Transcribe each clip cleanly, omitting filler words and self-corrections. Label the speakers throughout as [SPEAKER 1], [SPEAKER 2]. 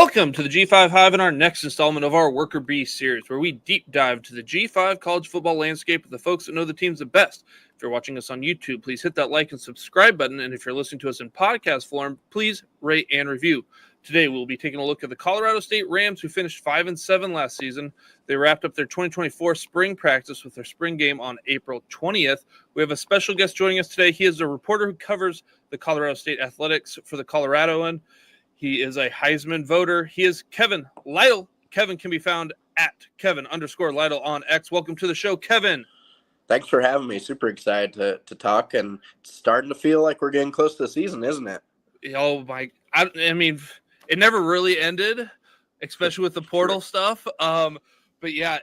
[SPEAKER 1] Welcome to the G5 Hive and our next installment of our Worker Bee series, where we deep dive to the G5 college football landscape with the folks that know the teams the best. If you're watching us on YouTube, please hit that like and subscribe button. And if you're listening to us in podcast form, please rate and review. Today, we'll be taking a look at the Colorado State Rams, who finished 5-7 last season. They wrapped up their 2024 spring practice with their spring game on April 20th. We have a special guest joining us today. He is a reporter who covers the Colorado State athletics for the Coloradoan. He is a Heisman voter. He is Kevin Lytle. Kevin can be found at Kevin_Lytle on X. Welcome to the show, Kevin.
[SPEAKER 2] Thanks for having me. Super excited to talk, and it's starting to feel like we're getting close to the season, isn't it?
[SPEAKER 1] Oh, my. I mean, it never really ended, especially with the portal stuff. But yeah,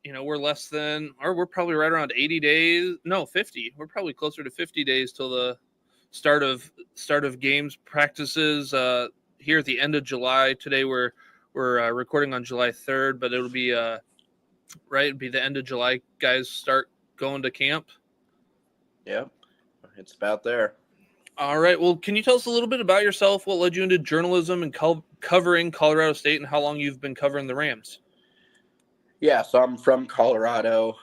[SPEAKER 1] we're we're probably right around 80 days. No, 50. We're probably closer to 50 days till the start of games, practices, here at the end of July. Today we're recording on July 3rd, but it'll be it'd be the end of July. Guys start going to camp.
[SPEAKER 2] Yeah, it's about there.
[SPEAKER 1] All right. Well, can you tell us a little bit about yourself? What led you into journalism and covering Colorado State, and how long you've been covering the Rams?
[SPEAKER 2] Yeah, so I'm from Colorado.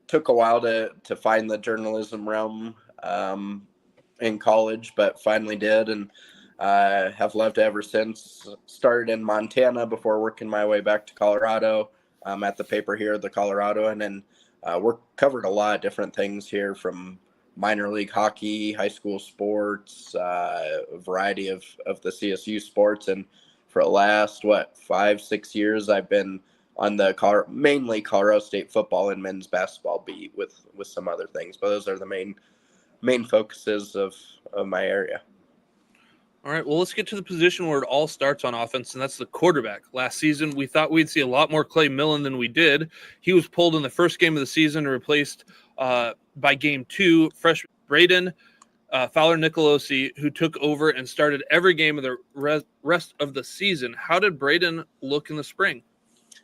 [SPEAKER 2] Took a while to find the journalism realm in college, but finally did, and have loved it ever since. Started in Montana before working my way back to Colorado at the paper here, the Coloradoan, and covered a lot of different things here, from minor league hockey, high school sports, a variety of the CSU sports. And for the last, 5-6 years, I've been on the mainly Colorado State football and men's basketball beat with some other things, but those are the main focuses of my area.
[SPEAKER 1] All right, well, let's get to the position where it all starts on offense, and that's the quarterback. Last season, we thought we'd see a lot more Clay Millen than we did. He was pulled in the first game of the season and replaced by game 2, freshman Braden Fowler Nicolosi, who took over and started every game of the rest of the season. How did Braden look in the spring?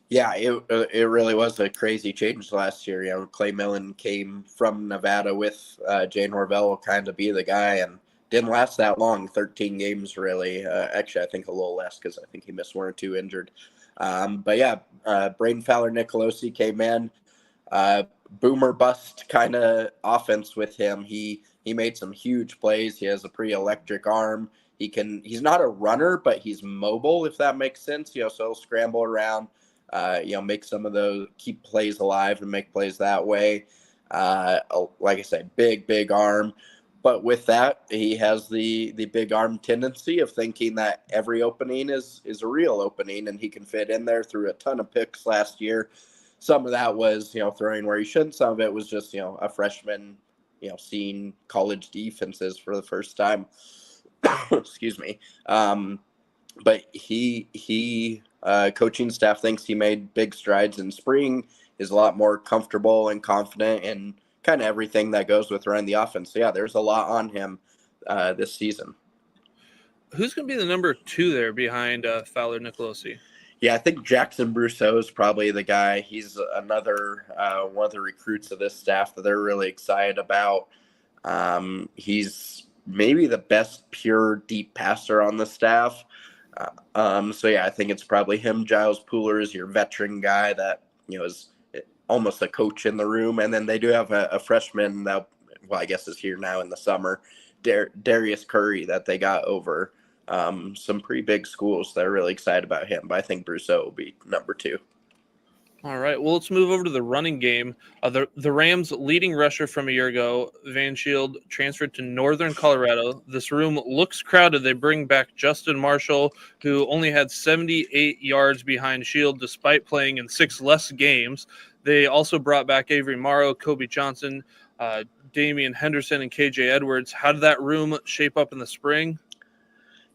[SPEAKER 2] Yeah, it really was a crazy change last year. Clay Millen came from Nevada with Jay Norvell kind of be the guy, and didn't last that long, 13 games really. Actually, I think a little less, because I think he missed 1 or 2 injured. But yeah, Braden Fowler Nicolosi came in. Boomer bust kind of offense with him. He made some huge plays. He has a pretty electric arm. He's not a runner, but he's mobile, if that makes sense. So he'll scramble around, make some of those, keep plays alive and make plays that way. Like I said, big arm. But with that, he has the big arm tendency of thinking that every opening is a real opening, and he can fit in there. Through a ton of picks last year. Some of that was, throwing where he shouldn't. Some of it was just, a freshman, seeing college defenses for the first time. Excuse me. But he coaching staff thinks he made big strides in spring, is a lot more comfortable and confident and kind of everything that goes with running the offense. So yeah, there's a lot on him this season.
[SPEAKER 1] Who's going to be the number 2 there behind Fowler Nicolosi?
[SPEAKER 2] Yeah, I think Jackson Brousseau is probably the guy. He's another one of the recruits of this staff that they're really excited about. He's maybe the best pure deep passer on the staff. So yeah, I think it's probably him. Giles Pooler is your veteran guy that is almost a coach in the room, and then they do have a freshman that, I guess, is here now in the summer, Darius Curry, that they got over some pretty big schools. They're really excited about him, but I think Brousseau will be number 2.
[SPEAKER 1] All right, well, let's move over to the running game. The Rams' leading rusher from a year ago, Van Shield, transferred to Northern Colorado. This room looks crowded. They bring back Justin Marshall, who only had 78 yards behind Shield despite playing in 6 less games. They also brought back Avery Morrow, Kobe Johnson, Damian Henderson, and KJ Edwards. How did that room shape up in the spring?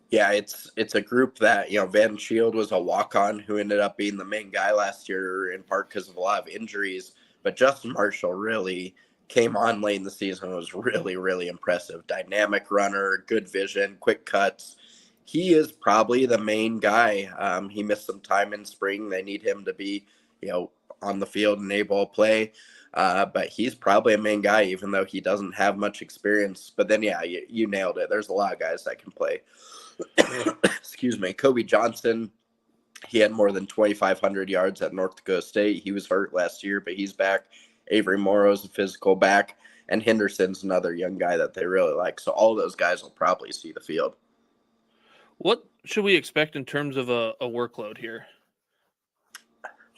[SPEAKER 2] Yeah, it's a group that, Van Shield was a walk-on who ended up being the main guy last year, in part because of a lot of injuries. But Justin Marshall really came on late in the season, was really, really impressive. Dynamic runner, good vision, quick cuts. He is probably the main guy. He missed some time in spring. They need him to be, on the field and able to play. But he's probably a main guy, even though he doesn't have much experience. But then, yeah, you nailed it. There's a lot of guys that can play Excuse me, Kobe Johnson. He had more than 2,500 yards at North Dakota State. He was hurt last year, but he's back. Avery Morrow's a physical back, and Henderson's another young guy that they really like. So all those guys will probably see the field.
[SPEAKER 1] What should we expect in terms of a workload here?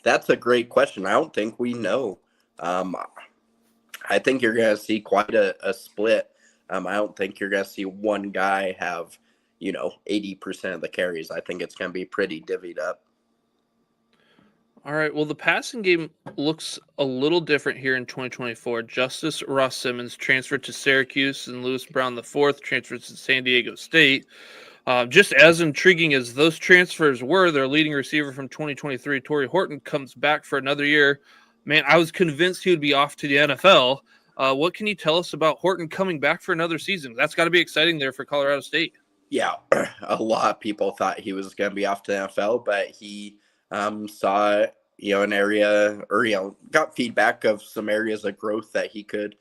[SPEAKER 2] That's a great question. I don't think we know. I think you're going to see quite a split. I don't think you're going to see one guy have, 80% of the carries. I think it's going to be pretty divvied up.
[SPEAKER 1] All right. Well, the passing game looks a little different here in 2024. Justice Ross Simmons transferred to Syracuse, and Lewis Brown IV transferred to San Diego State. Just as intriguing as those transfers were, their leading receiver from 2023, Torrey Horton, comes back for another year. Man, I was convinced he would be off to the NFL. What can you tell us about Horton coming back for another season? That's got to be exciting there for Colorado State.
[SPEAKER 2] Yeah, a lot of people thought he was going to be off to the NFL, but he saw, an area or, got feedback of some areas of growth that he could,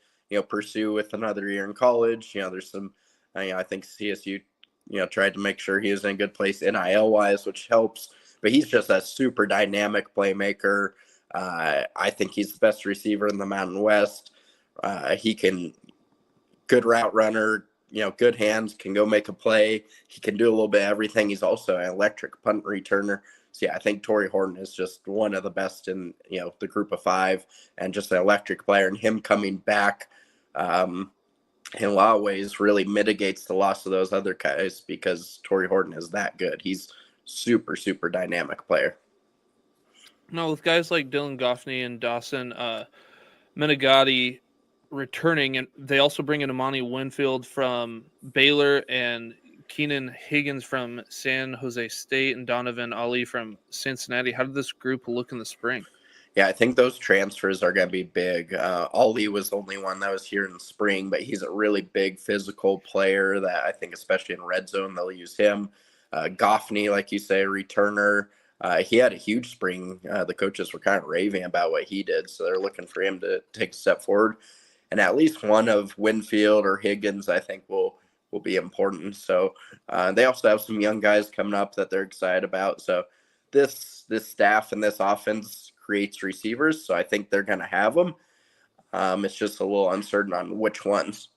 [SPEAKER 2] pursue with another year in college. There's some, I think CSU, tried to make sure he was in a good place NIL wise, which helps, but he's just a super dynamic playmaker. I think he's the best receiver in the Mountain West. He can good route runner, good hands, can go make a play. He can do a little bit of everything. He's also an electric punt returner. So, yeah, I think Torrey Horton is just one of the best in, the group of five and just an electric player. And him coming back in a lot of ways really mitigates the loss of those other guys because Torrey Horton is that good. He's super, super dynamic player.
[SPEAKER 1] Now, with guys like Dylan Goffney and Dawson Menegatti returning, and they also bring in Amani Winfield from Baylor and Keenan Higgins from San Jose State and Donovan Ali from Cincinnati. How did this group look in the spring?
[SPEAKER 2] Yeah, I think those transfers are going to be big. Ali was the only one that was here in the spring, but he's a really big physical player that I think, especially in red zone, they'll use him. Goffney, like you say, returner. He had a huge spring. The coaches were kind of raving about what he did, so they're looking for him to take a step forward. And at least one of Winfield or Higgins, I think, will be important. So they also have some young guys coming up that they're excited about. So this staff and this offense creates receivers, so I think they're going to have them. It's just a little uncertain on which ones.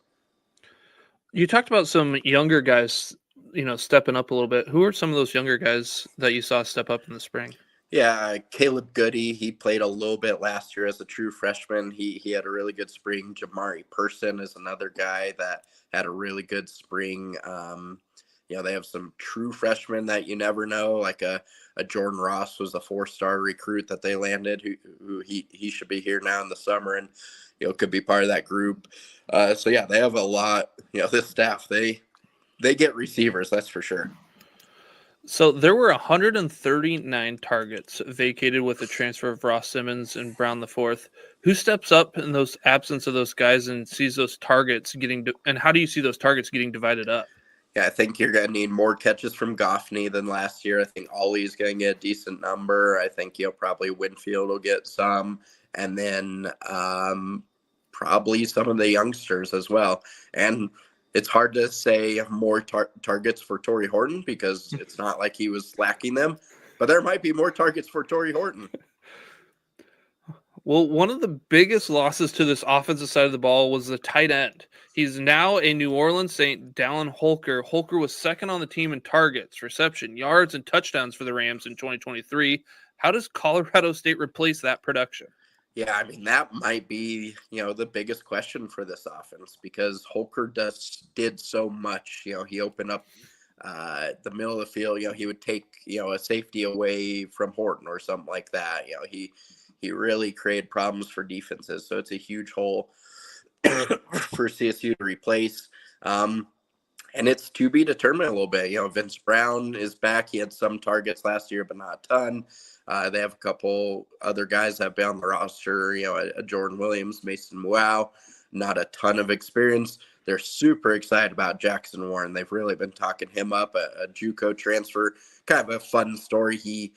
[SPEAKER 1] You talked about some younger guys, stepping up a little bit. Who are some of those younger guys that you saw step up in the spring?
[SPEAKER 2] Yeah, Caleb Goody, he played a little bit last year as a true freshman. He had a really good spring. Jamari Person is another guy that had a really good spring. They have some true freshmen that you never know, like a Jordan Ross was a 4-star recruit that they landed, who he should be here now in the summer and, could be part of that group. So, yeah, they have a lot. This staff, they get receivers, that's for sure.
[SPEAKER 1] So there were 139 targets vacated with the transfer of Ross Simmons and Brown IV. Who steps up in those absence of those guys and sees those targets and how do you see those targets getting divided up?
[SPEAKER 2] Yeah, I think you're going to need more catches from Goffney than last year. I think Ollie's going to get a decent number. I think, probably Winfield will get some. And then probably some of the youngsters as well. And it's hard to say more targets for Torrey Horton because it's not like he was lacking them. But there might be more targets for Torrey Horton.
[SPEAKER 1] Well, one of the biggest losses to this offensive side of the ball was the tight end. He's now a New Orleans Saint, Dallin Holker. Holker was second on the team in targets, reception, yards, and touchdowns for the Rams in 2023. How does Colorado State replace that production?
[SPEAKER 2] Yeah, I mean, that might be, the biggest question for this offense because Holker did so much. He opened up the middle of the field. He would take, a safety away from Horton or something like that. He really created problems for defenses. So it's a huge hole for CSU to replace. And it's to be determined a little bit. Vince Brown is back. He had some targets last year, but not a ton. They have a couple other guys that have been on the roster, Jordan Williams, Mason Muau, not a ton of experience. They're super excited about Jackson Warren. They've really been talking him up, a JUCO transfer, kind of a fun story. He,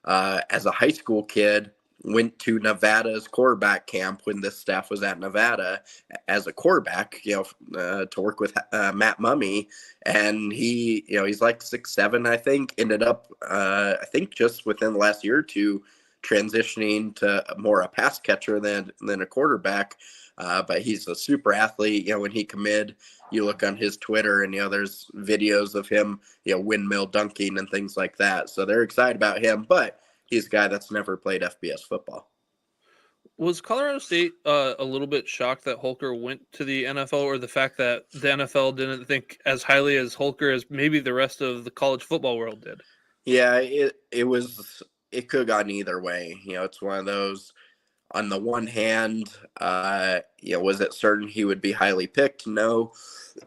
[SPEAKER 2] as a high school kid, went to Nevada's quarterback camp when this staff was at Nevada as a quarterback, to work with Matt Mummy. And he's like 6'7", I think, ended up, I think just within the last year or two, transitioning to more a pass catcher than a quarterback. But he's a super athlete. When he committed, you look on his Twitter and, there's videos of him, windmill dunking and things like that. So they're excited about him, but he's a guy that's never played FBS football.
[SPEAKER 1] Was Colorado State a little bit shocked that Holker went to the NFL, or the fact that the NFL didn't think as highly as Holker as maybe the rest of the college football world did?
[SPEAKER 2] Yeah, it could have gone either way. It's one of those. On the one hand, was it certain he would be highly picked? No.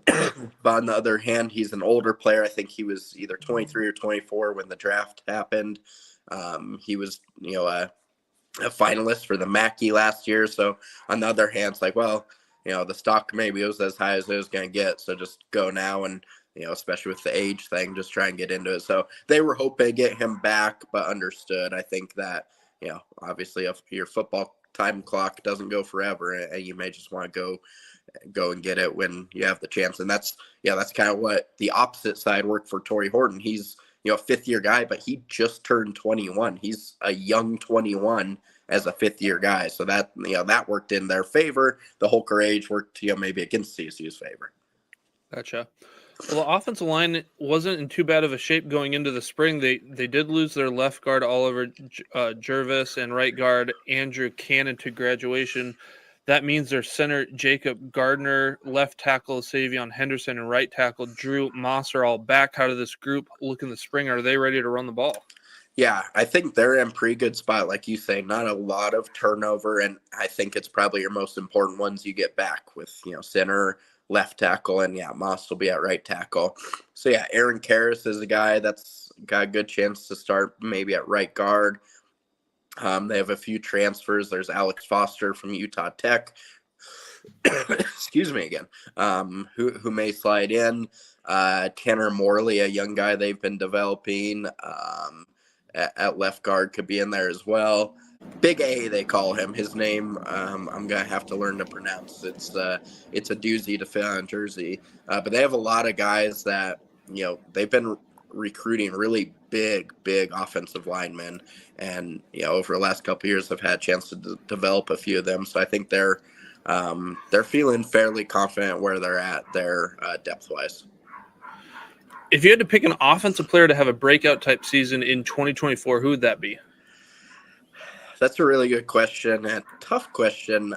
[SPEAKER 2] But on the other hand, he's an older player. I think he was either 23 or 24 when the draft happened. He was, a finalist for the Mackey last year. So on the other hand, it's like, well, the stock maybe was as high as it was going to get. So just go now and, especially with the age thing, just try and get into it. So they were hoping to get him back, but understood. I think that, obviously if your football time clock doesn't go forever, and you may just want to go and get it when you have the chance. And that's kind of what the opposite side worked for Torrey Horton. He's, a fifth-year guy, but he just turned 21. He's a young 21 as a fifth-year guy. So that, that worked in their favor. The Holker age worked, maybe against CSU's favor.
[SPEAKER 1] Gotcha. Well, the offensive line wasn't in too bad of a shape going into the spring. They did lose their left guard Oliver Jervis and right guard Andrew Cannon to graduation. That means their center Jacob Gardner, left tackle Savion Henderson, and right tackle Drew Moss are all back. How did this group look in the spring? Are they ready to run the ball?
[SPEAKER 2] Yeah, I think they're in pretty good spot. Like you say, not a lot of turnover, and I think it's probably your most important ones you get back with, center, left tackle, and Moss will be at right tackle. So Aaron Karras is a guy that's got a good chance to start maybe at right guard. They have a few transfers. There's Alex Foster from Utah Tech. Excuse me again. Who may slide in. Tanner Morley, a young guy they've been developing at left guard, could be in there as well. Big A, they call him. His name, I'm gonna have to learn to pronounce. It's a doozy to fit on a jersey. But they have a lot of guys that they've been recruiting really big offensive linemen, and over the last couple of years have had a chance to develop a few of them. So I think they're feeling fairly confident where they're at there depth wise.
[SPEAKER 1] If you had to pick an offensive player to have a breakout type season in 2024, who would that be?
[SPEAKER 2] That's a really good question and tough question.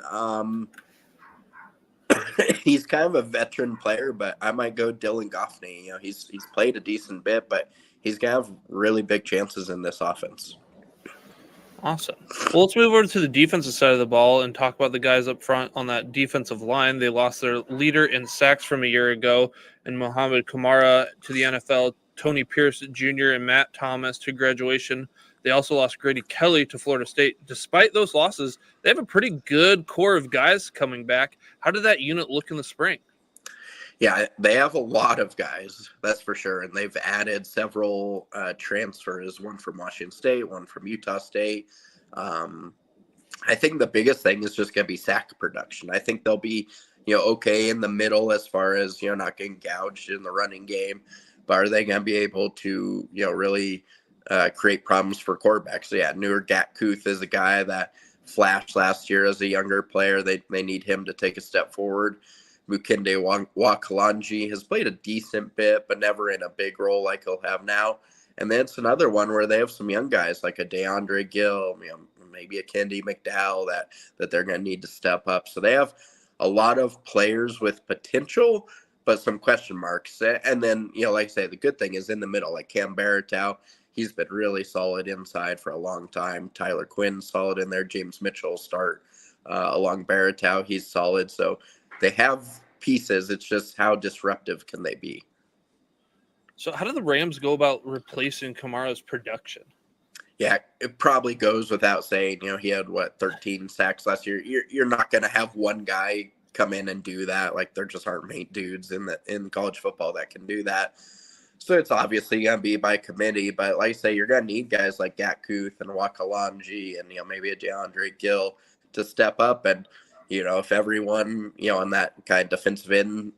[SPEAKER 2] He's kind of a veteran player, but I might go Dylan Goffney. He's played a decent bit, but he's going to have really big chances in this offense.
[SPEAKER 1] Awesome. Well, let's move over to the defensive side of the ball and talk about the guys up front on that defensive line. They lost their leader in sacks from a year ago, and Mohamed Kamara to the NFL, Tony Pierce Jr. and Matt Thomas to graduation. They also lost Grady Kelly to Florida State. Despite those losses, they have a pretty good core of guys coming back. How did that unit look in the spring?
[SPEAKER 2] Yeah, they have a lot of guys, that's for sure. And they've added several transfers, one from Washington State, one from Utah State. I think the biggest thing is just going to be sack production. I think they'll be, okay in the middle as far as, not getting gouged in the running game. But are they going to be able to, really create problems for quarterbacks? So, Noor Gatkuth is a guy that flashed last year as a younger player. They need him to take a step forward. Mukende Wakalanji has played a decent bit, but never in a big role like he'll have now. And then it's another one where they have some young guys like a DeAndre Gill, maybe a Kendi McDowell that they're going to need to step up. So they have a lot of players with potential, but some question marks. And then, like I say, the good thing is in the middle, like Cam Baratow, he's been really solid inside for a long time. Tyler Quinn solid in there. James Mitchell start along Baratow. He's solid. So they have pieces. It's just how disruptive can they be?
[SPEAKER 1] So how do the Rams go about replacing Kamara's production?
[SPEAKER 2] Yeah, it probably goes without saying. He had 13 sacks last year. You're not going to have one guy come in and do that. Like there just aren't many dudes in college football that can do that. So it's obviously going to be by committee, but like I say, you're going to need guys like Gatkuth and Wakalanji and, maybe a DeAndre Gill to step up. And, if everyone, on that kind of defensive end,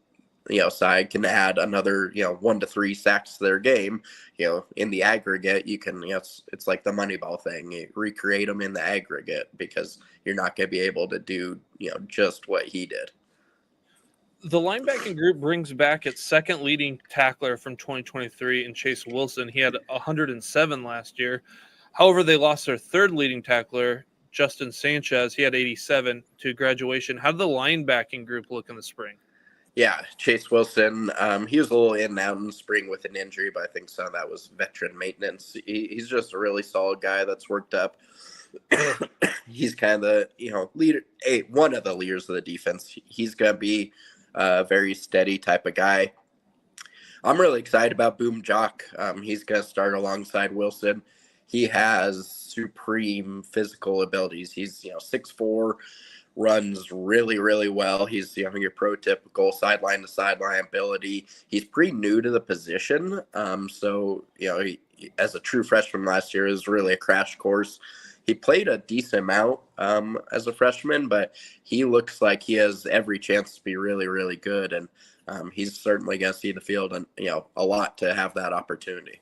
[SPEAKER 2] side can add another, 1 to 3 sacks to their game, in the aggregate, you can, it's like the Moneyball thing. You recreate them in the aggregate because you're not going to be able to do, just what he did.
[SPEAKER 1] The linebacking group brings back its second leading tackler from 2023 in Chase Wilson. He had 107 last year. However, they lost their third leading tackler, Justin Sanchez. He had 87 to graduation. How did the linebacking group look in the spring?
[SPEAKER 2] Yeah, Chase Wilson, he was a little in and out in the spring with an injury, but I think some of that was veteran maintenance. He's just a really solid guy that's worked up. He's kind of the, leader, one of the leaders of the defense. He's going to be a very steady type of guy. I'm really excited about Boom Jock. He's going to start alongside Wilson. He has supreme physical abilities. He's 6'4", runs really, really well. He's your prototypical sideline to sideline ability. He's pretty new to the position. So he, as a true freshman last year, is really a crash course. He played a decent amount as a freshman, but he looks like he has every chance to be really, really good. And he's certainly going to see the field and, a lot to have that opportunity.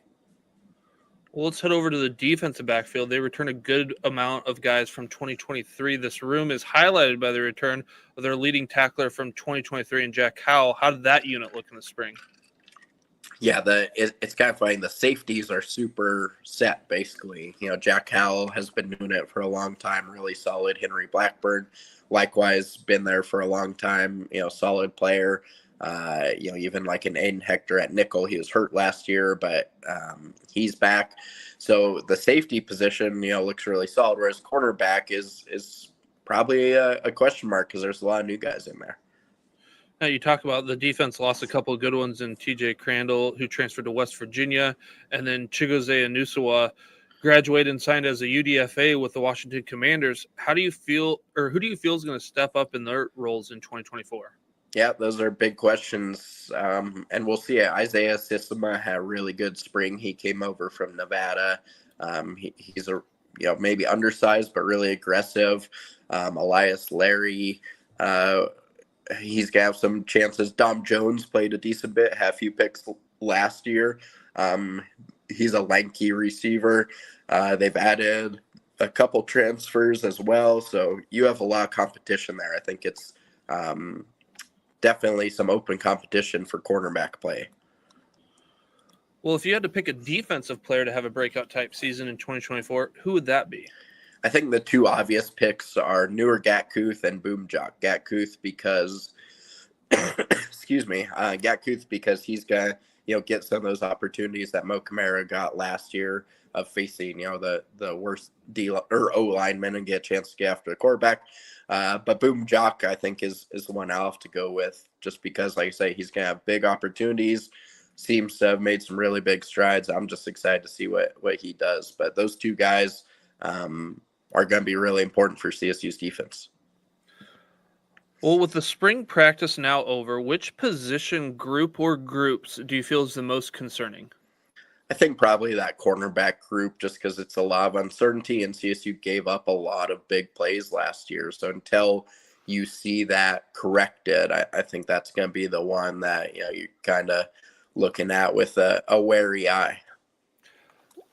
[SPEAKER 1] Well, let's head over to the defensive backfield. They return a good amount of guys from 2023. This room is highlighted by the return of their leading tackler from 2023 and Jack Howell. How did that unit look in the spring?
[SPEAKER 2] Yeah, it's kind of funny. The safeties are super set, basically. Jack Howell has been doing it for a long time, really solid. Henry Blackburn, likewise, been there for a long time, solid player. Even like an Aiden Hector at nickel, he was hurt last year, but he's back. So the safety position, looks really solid, whereas cornerback is probably a question mark because there's a lot of new guys in there.
[SPEAKER 1] Now, you talk about the defense lost a couple of good ones in TJ Crandall, who transferred to West Virginia, and then Chigozie Anusawa graduated and signed as a UDFA with the Washington Commanders. How do you feel, or who do you feel is going to step up in their roles in 2024?
[SPEAKER 2] Yeah, those are big questions, and we'll see. Isaiah Sissoma had a really good spring. He came over from Nevada. He's a maybe undersized but really aggressive. Elias Larry, he's gonna have some chances. Dom Jones played a decent bit, had a few picks last year. He's a lanky receiver. They've added a couple transfers as well, so you have a lot of competition there. I think it's definitely some open competition for cornerback play.
[SPEAKER 1] Well, if you had to pick a defensive player to have a breakout type season in 2024, who would that be?
[SPEAKER 2] I think the two obvious picks are newer Gatkuth and Boom Jock. Gatkuth because, excuse me, Gatkuth because he's gonna get some of those opportunities that Mo Camara got last year of facing the worst D or O lineman and get a chance to get after the quarterback. But Boom Jock, I think, is the one I'll have to go with just because, like I say, he's going to have big opportunities, seems to have made some really big strides. I'm just excited to see what he does. But those two guys are going to be really important for CSU's defense.
[SPEAKER 1] Well, with the spring practice now over, which position group or groups do you feel is the most concerning?
[SPEAKER 2] I think probably that cornerback group, just because it's a lot of uncertainty, and CSU gave up a lot of big plays last year. So until you see that corrected, I think that's going to be the one that you're kind of looking at with a wary eye.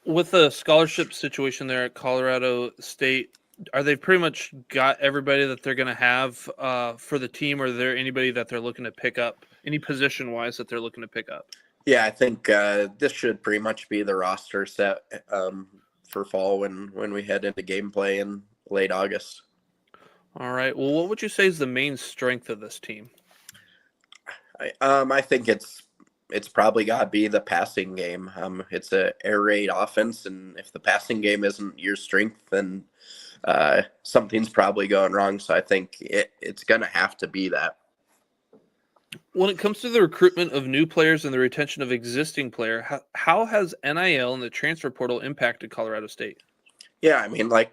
[SPEAKER 1] With the scholarship situation there at Colorado State, are they pretty much got everybody that they're going to have for the team, or is there anybody that they're looking to pick up, any position-wise that they're looking to pick up?
[SPEAKER 2] Yeah, I think this should pretty much be the roster set for fall when we head into gameplay in late August.
[SPEAKER 1] All right. Well, what would you say is the main strength of this team?
[SPEAKER 2] I think it's probably got to be the passing game. It's a air raid offense, and if the passing game isn't your strength, then something's probably going wrong. So I think it's going to have to be that.
[SPEAKER 1] When it comes to the recruitment of new players and the retention of existing player, how has NIL and the transfer portal impacted Colorado State?
[SPEAKER 2] Yeah, I mean, like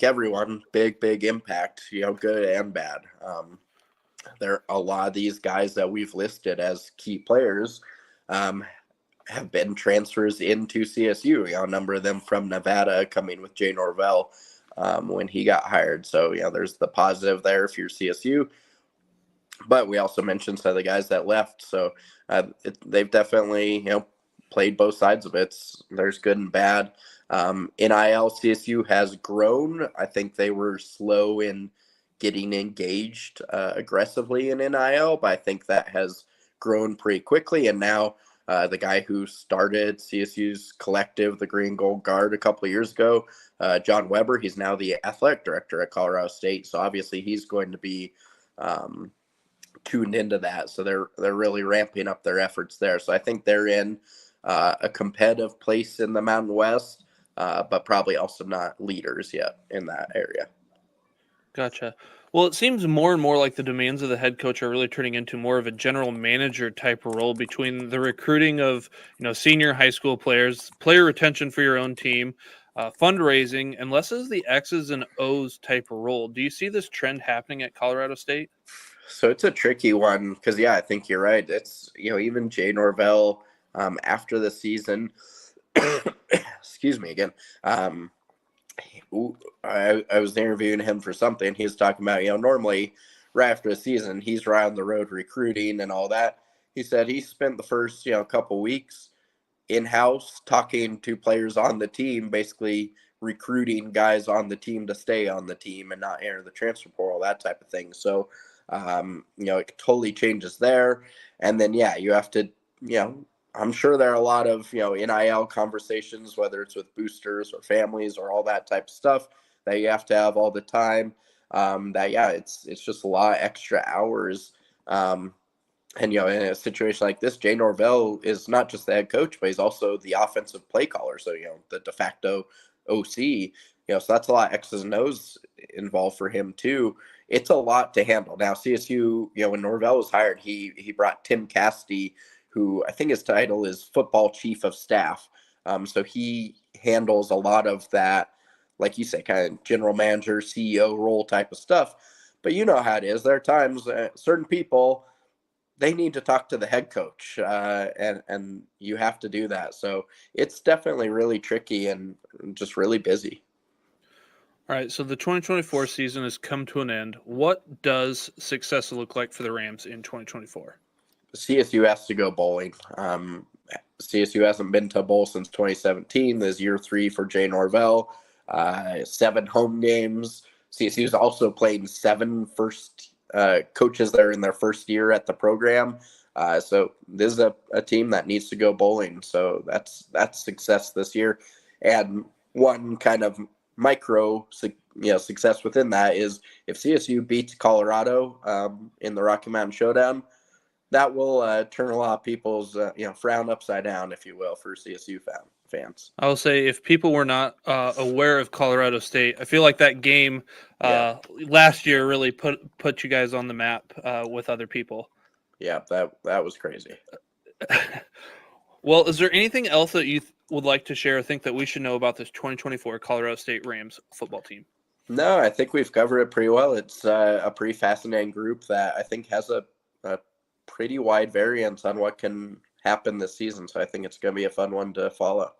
[SPEAKER 2] everyone, big impact, good and bad. There are a lot of these guys that we've listed as key players have been transfers into CSU. A number of them from Nevada coming with Jay Norvell when he got hired. So, there's the positive there if you're CSU. But we also mentioned some of the guys that left. So they've definitely, played both sides of it. There's good and bad. NIL CSU has grown. I think they were slow in getting engaged aggressively in NIL, but I think that has grown pretty quickly. And now the guy who started CSU's collective, the Green Gold Guard, a couple of years ago, John Weber, he's now the athletic director at Colorado State. So obviously he's going to be tuned into that. So they're really ramping up their efforts there. So I think they're in a competitive place in the Mountain West, but probably also not leaders yet in that area.
[SPEAKER 1] Gotcha. Well, it seems more and more like the demands of the head coach are really turning into more of a general manager type of role between the recruiting of, senior high school players, player retention for your own team, fundraising, and less as the X's and O's type of role. Do you see this trend happening at Colorado State?
[SPEAKER 2] So it's a tricky one because, I think you're right. It's, even Jay Norvell after the season, excuse me again, I was interviewing him for something. He was talking about, normally right after the season, he's right on the road recruiting and all that. He said he spent the first, couple weeks in-house talking to players on the team, basically recruiting guys on the team to stay on the team and not enter the transfer portal, that type of thing. So, it totally changes there. And then, you have to, I'm sure there are a lot of, NIL conversations, whether it's with boosters or families or all that type of stuff that you have to have all the time. It's just a lot of extra hours. And, in a situation like this, Jay Norvell is not just the head coach, but he's also the offensive play caller. So, the de facto OC, so that's a lot of X's and O's involved for him too. It's a lot to handle. Now, CSU, when Norvell was hired, he brought Tim Cassidy, who I think his title is football chief of staff. So he handles a lot of that, like you say, kind of general manager, CEO role type of stuff. But you know how it is. There are times certain people, they need to talk to the head coach, and you have to do that. So it's definitely really tricky and just really busy.
[SPEAKER 1] All right, so the 2024 season has come to an end. What does success look like for the Rams in 2024?
[SPEAKER 2] CSU has to go bowling. CSU hasn't been to a bowl since 2017. This is year 3 for Jay Norvell. 7 home games. CSU's also played 7 first coaches there in their first year at the program. So this is a team that needs to go bowling. So that's success this year. And one kind of micro success within that is if CSU beats Colorado in the Rocky Mountain Showdown, that will turn a lot of people's frown upside down, if you will, for CSU fans.
[SPEAKER 1] I will say, if people were not aware of Colorado State, I feel like that game last year really put you guys on the map with other people.
[SPEAKER 2] Yeah, that was crazy.
[SPEAKER 1] Well, is there anything else that you would like to share or think that we should know about this 2024 Colorado State Rams football team?
[SPEAKER 2] No, I think we've covered it pretty well. It's a pretty fascinating group that I think has a pretty wide variance on what can happen this season. So I think it's going to be a fun one to follow.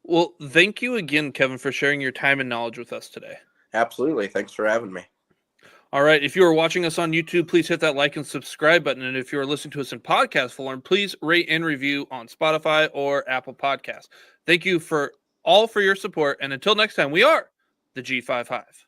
[SPEAKER 1] Well, thank you again, Kevin, for sharing your time and knowledge with us today.
[SPEAKER 2] Absolutely. Thanks for having me.
[SPEAKER 1] All right. If you are watching us on YouTube, please hit that like and subscribe button. And if you are listening to us in podcast form, please rate and review on Spotify or Apple Podcasts. Thank you for your support. And until next time, we are the G5 Hive.